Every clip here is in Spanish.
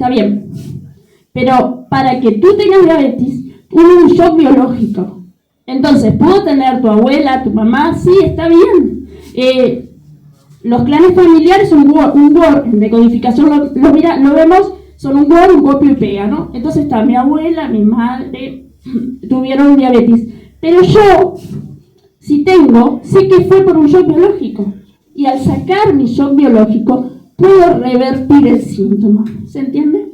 Está bien. Pero para que tú tengas diabetes, hubo un shock biológico. Entonces, pudo tener tu abuela, tu mamá, sí, está bien. Los clanes familiares son un Word, en decodificación lo vemos, son un Word, un copio y pega, ¿no? Entonces está mi abuela, mi madre, tuvieron diabetes. Pero yo, si tengo, sé que fue por un shock biológico. Y al sacar mi shock biológico, puedo revertir el síntoma. ¿Se entiende?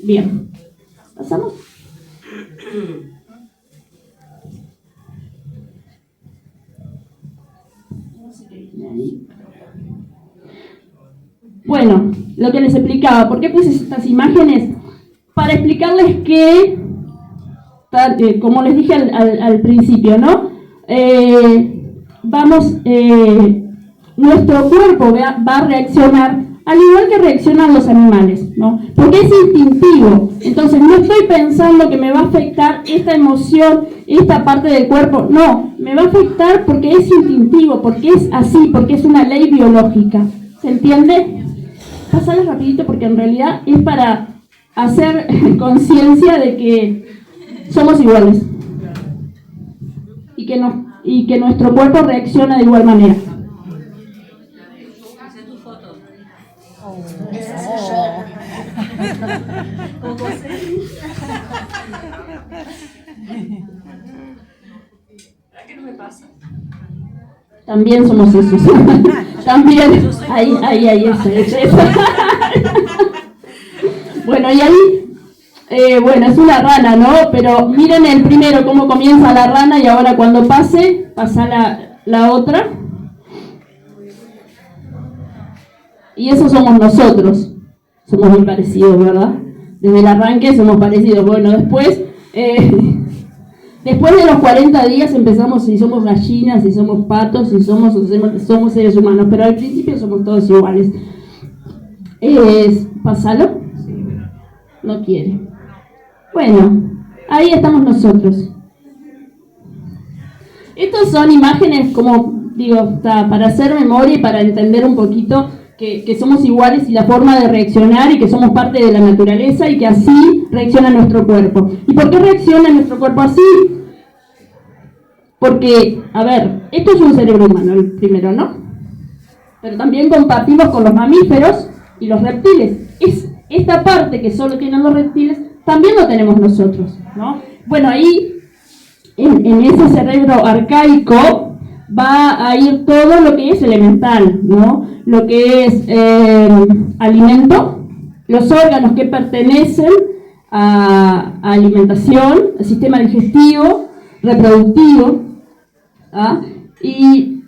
Bien. ¿Pasamos? Bueno, lo que les explicaba, ¿por qué puse estas imágenes? Para explicarles que, como les dije al principio, ¿no? Nuestro cuerpo va a reaccionar al igual que reaccionan los animales, ¿no? Porque es instintivo. Entonces no estoy pensando que me va a afectar esta emoción, esta parte del cuerpo. No, me va a afectar porque es instintivo, porque es así, porque es una ley biológica. ¿Se entiende? Pásale rapidito porque en realidad es para hacer conciencia de que somos iguales. Y que nuestro cuerpo reacciona de igual manera. Esa soy yo. ¿Qué no me pasa? También somos esos. También. Ahí, eso. Bueno, y ahí, bueno, es una rana, ¿no? Pero miren el primero cómo comienza la rana y ahora cuando pasa la otra. Y eso somos nosotros. Somos muy parecidos, ¿verdad? Desde el arranque somos parecidos. Bueno, después de los 40 días empezamos si somos gallinas, si somos patos, si somos seres humanos. Pero al principio somos todos iguales. ¿Pásalo? No quiere. Bueno, ahí estamos nosotros. Estas son imágenes, como digo, para hacer memoria y para entender un poquito que somos iguales y la forma de reaccionar y que somos parte de la naturaleza y que así reacciona nuestro cuerpo. ¿Y por qué reacciona nuestro cuerpo así? Porque, a ver, esto es un cerebro humano, el primero, ¿no? Pero también compartimos con los mamíferos y los reptiles. Esta parte que solo tienen los reptiles, también lo tenemos nosotros, ¿no? Bueno, ahí, en ese cerebro arcaico, va a ir todo lo que es elemental, ¿no? Lo que es alimento, los órganos que pertenecen a alimentación, al sistema digestivo, reproductivo, ¿ah? Y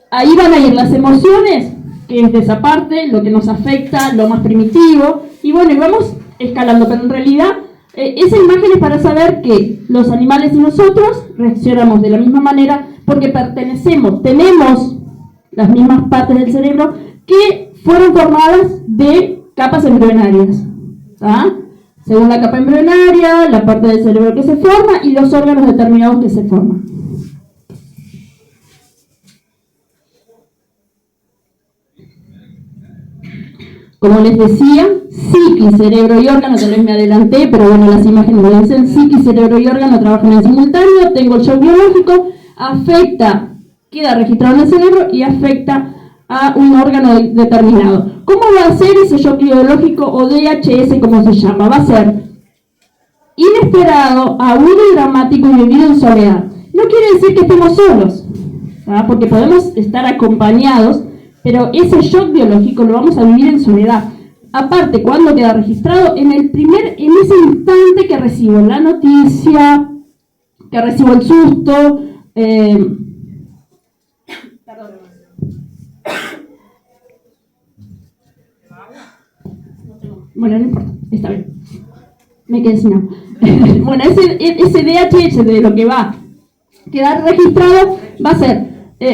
ahí van a ir las emociones, que es de esa parte, lo que nos afecta, lo más primitivo, y bueno, y vamos escalando, pero en realidad esa imagen es para saber que los animales y nosotros reaccionamos de la misma manera porque tenemos las mismas partes del cerebro que fueron formadas de capas embrionarias, ¿tá? Según la capa embrionaria, la parte del cerebro que se forma y los órganos determinados que se forman. Como les decía, psique, cerebro y órgano, tal vez me adelanté, pero bueno, las imágenes lo dicen, psique, cerebro y órgano trabajan en simultáneo, tengo el shock biológico, queda registrado en el cerebro y afecta a un órgano determinado. ¿Cómo va a ser ese shock biológico o DHS, como se llama? Va a ser inesperado, agudo y dramático y vivido en soledad. No quiere decir que estemos solos, ¿sabes? Porque podemos estar acompañados, pero ese shock biológico lo vamos a vivir en soledad. Aparte, cuando queda registrado, en ese instante que recibo la noticia, que recibo el susto, bueno, no importa, está bien. Me quedé sin agua. Bueno, ese DHS de lo que va a quedar registrado va a ser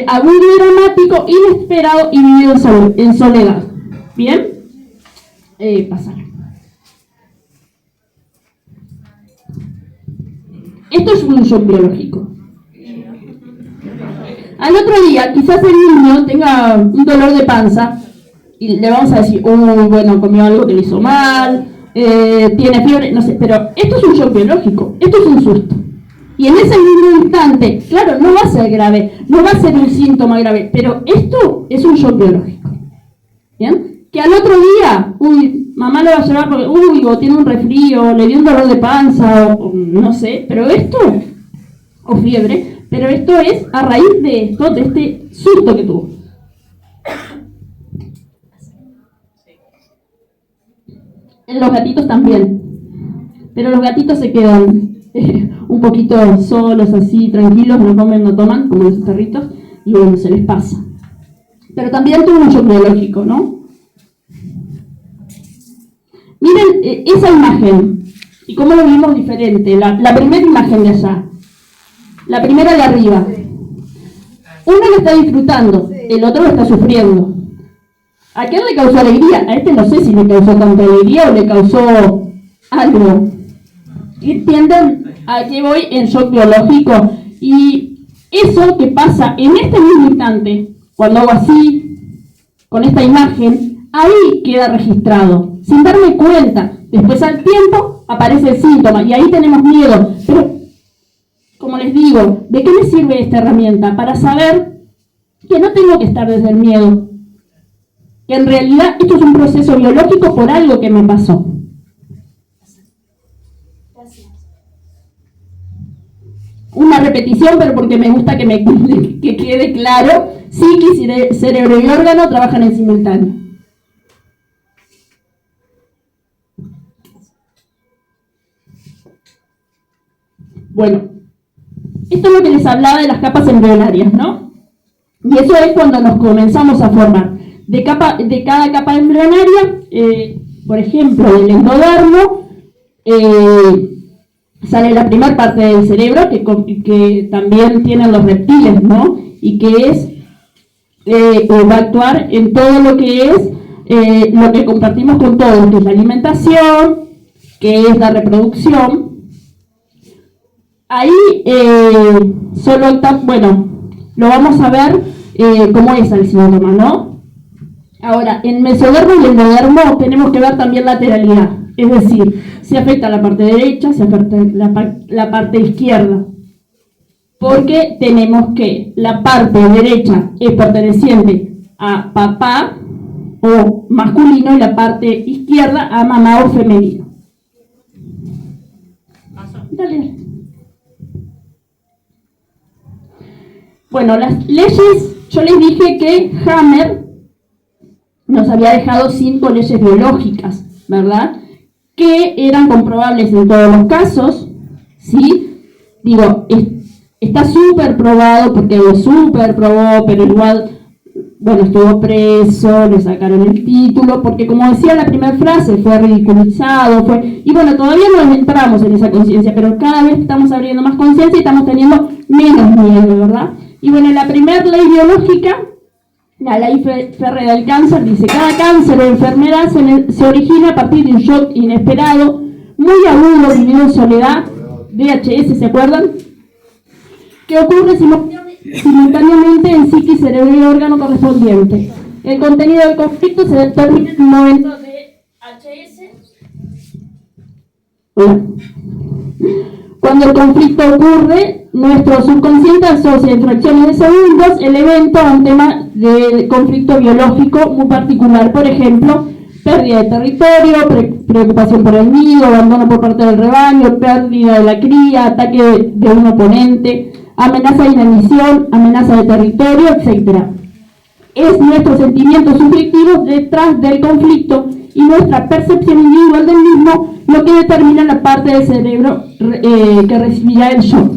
agudo y dramático, inesperado y vivido en soledad. ¿Bien? Pasar. Esto es un shock biológico. Al otro día, quizás el niño tenga un dolor de panza y le vamos a decir, bueno, comió algo que le hizo mal, tiene fiebre, no sé, pero esto es un shock biológico, esto es un susto. Y en ese mismo instante, claro, no va a ser grave, no va a ser un síntoma grave, pero esto es un shock biológico. ¿Bien? Que al otro día, mamá lo va a llevar porque, o tiene un resfrío, le dio un dolor de panza, o no sé, pero esto, o fiebre, pero esto es a raíz de esto, de este susto que tuvo. En los gatitos también, pero los gatitos se quedan un poquito solos, así, tranquilos, no comen, no toman, como los perritos, y bueno, se les pasa. Pero también tuvo un shock biológico, ¿no? Miren esa imagen, y cómo lo vimos diferente, la primera imagen de allá, la primera de arriba. Uno lo está disfrutando, el otro lo está sufriendo. ¿A quién le causó alegría? A este no sé si le causó tanta alegría o le causó algo. ¿Entienden a qué voy en shock biológico? Y eso que pasa en este mismo instante, cuando hago así, con esta imagen, ahí queda registrado, sin darme cuenta. Después al tiempo aparece el síntoma y ahí tenemos miedo. Pero, como les digo, ¿de qué me sirve esta herramienta? Para saber que no tengo que estar desde el miedo. Que en realidad esto es un proceso biológico por algo que me pasó. Una repetición, pero porque me gusta que quede claro, psiquis, cerebro y órgano trabajan en simultáneo. Bueno, esto es lo que les hablaba de las capas embrionarias, ¿no? Y eso es cuando nos comenzamos a formar. De cada capa embrionaria, por ejemplo, del endodermo, sale la primera parte del cerebro que también tienen los reptiles, ¿no? Y que va a actuar en todo lo que es lo que compartimos con todos, que es la alimentación, que es la reproducción. Ahí solo está, bueno, lo vamos a ver cómo es el síntoma, ¿no? Ahora, en mesodermo y endodermo tenemos que ver también lateralidad, es decir, si afecta la parte derecha, si afecta la parte izquierda, porque tenemos que la parte derecha es perteneciente a papá o masculino y la parte izquierda a mamá o femenino. Dale. Bueno, las leyes, yo les dije que Hammer nos había dejado 5 leyes biológicas, ¿verdad? Que eran comprobables en todos los casos, ¿sí? Digo, está súper probado porque lo súper probó, pero igual, bueno, estuvo preso, le sacaron el título, porque como decía la primera frase, fue ridiculizado, y bueno, todavía no entramos en esa conciencia, pero cada vez estamos abriendo más conciencia y estamos teniendo menos miedo, ¿verdad? Y bueno, la primera ley biológica, la ley férrea del cáncer, dice: cada cáncer o enfermedad se origina a partir de un shock inesperado, muy agudo, vivido en soledad, VHS, ¿se acuerdan? Que ocurre simultáneamente en psiquis, cerebro y órgano correspondiente. El contenido del conflicto se determina en un momento de HS. Cuando el conflicto ocurre, nuestro subconsciente asocia en fracciones de segundos el evento a un tema de conflicto biológico muy particular. Por ejemplo, pérdida de territorio, preocupación por el nido, abandono por parte del rebaño, pérdida de la cría, ataque de un oponente, amenaza de inanición, amenaza de territorio, etc. Es nuestro sentimiento subjetivo detrás del conflicto y nuestra percepción individual del mismo lo que determina la parte del cerebro que recibirá el shock.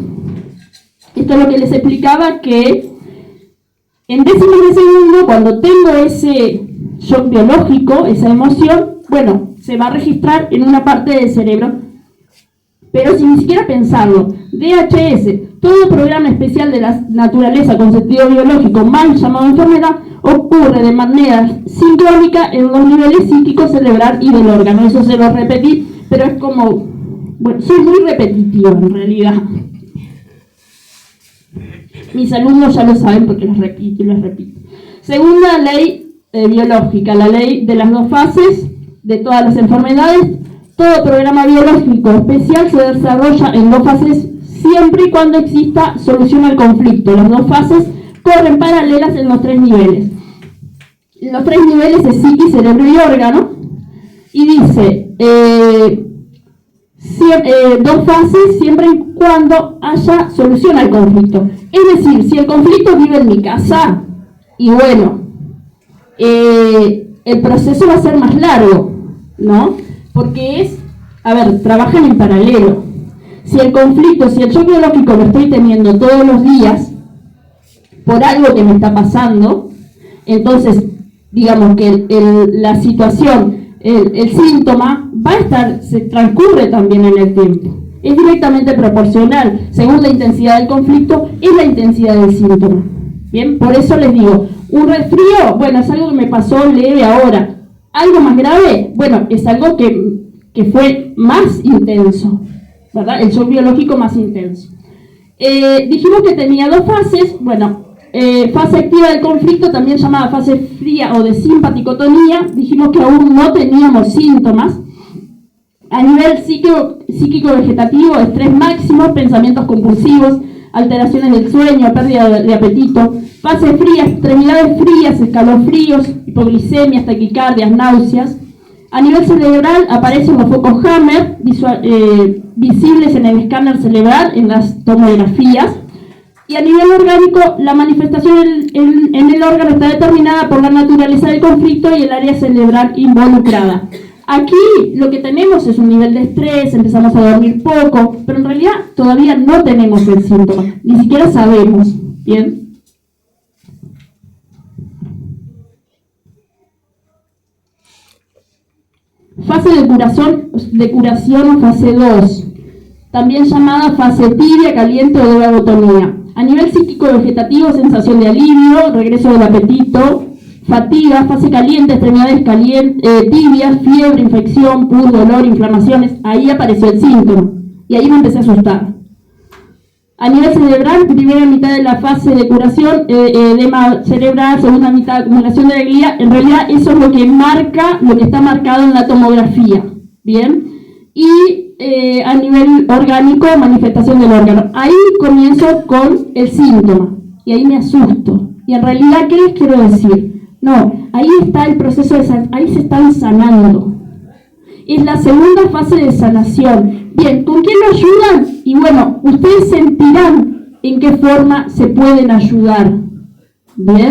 Esto es lo que les explicaba, que en décimas de segundo, cuando tengo ese shock biológico, esa emoción, bueno, se va a registrar en una parte del cerebro, pero sin ni siquiera pensarlo. DHS, todo programa especial de la naturaleza con sentido biológico, mal llamado enfermedad, ocurre de manera sincrónica en los niveles psíquico, cerebral y del órgano. Eso se lo repetí, pero es como, bueno, soy muy repetitiva en realidad. Mis alumnos ya lo saben porque les repito y les repito. Segunda ley biológica, la ley de las 2 fases de todas las enfermedades. Todo programa biológico especial se desarrolla en 2 fases siempre y cuando exista solución al conflicto. Las 2 fases corren paralelas en los 3 niveles. Los 3 niveles es psique, cerebro y órgano. Y dice, 2 fases siempre y cuando haya solución al conflicto. Es decir, si el conflicto vive en mi casa, y bueno, el proceso va a ser más largo, ¿no? Porque trabajan en paralelo. Si el shock biológico lo estoy teniendo todos los días, por algo que me está pasando, entonces, digamos que la situación, el síntoma, se transcurre también en el tiempo. Es directamente proporcional, según la intensidad del conflicto, es la intensidad del síntoma. Bien, por eso les digo, un resfrío, bueno, es algo que me pasó leve ahora. Algo más grave, bueno, es algo que fue más intenso, ¿verdad? El shock biológico más intenso. Dijimos que tenía 2 fases, bueno, fase activa del conflicto, también llamada fase fría o de simpaticotonía. Dijimos que aún no teníamos síntomas. A nivel psíquico-vegetativo, estrés máximo, pensamientos compulsivos, alteraciones del sueño, pérdida de apetito. Fase fría, extremidades frías, escalofríos, hipoglicemias, taquicardias, náuseas. A nivel cerebral aparecen los focos Hammer, visibles en el escáner cerebral, en las tomografías. Y a nivel orgánico, la manifestación en el órgano está determinada por la naturaleza del conflicto y el área cerebral involucrada. Aquí lo que tenemos es un nivel de estrés, empezamos a dormir poco, pero en realidad todavía no tenemos el síntoma, ni siquiera sabemos, ¿bien? Fase de curación o fase 2, también llamada fase tibia, caliente o de vagotonía. A nivel psíquico-vegetativo, sensación de alivio, regreso del apetito, fatiga, fase caliente, extremidades tibias, fiebre, infección, pus, dolor, inflamaciones. Ahí apareció el síntoma y ahí me empecé a asustar. A nivel cerebral, primera mitad de la fase de curación, edema cerebral, segunda mitad acumulación de glía. En realidad eso es lo que está marcado en la tomografía, ¿bien? Y a nivel orgánico, manifestación del órgano. Ahí comienzo con el síntoma y ahí me asusto. Y en realidad, ¿qué les quiero decir? No, ahí está el proceso ahí se están sanando. Es la segunda fase de sanación. Bien, ¿con quién lo ayudan? Y bueno, ustedes sentirán en qué forma se pueden ayudar. Bien.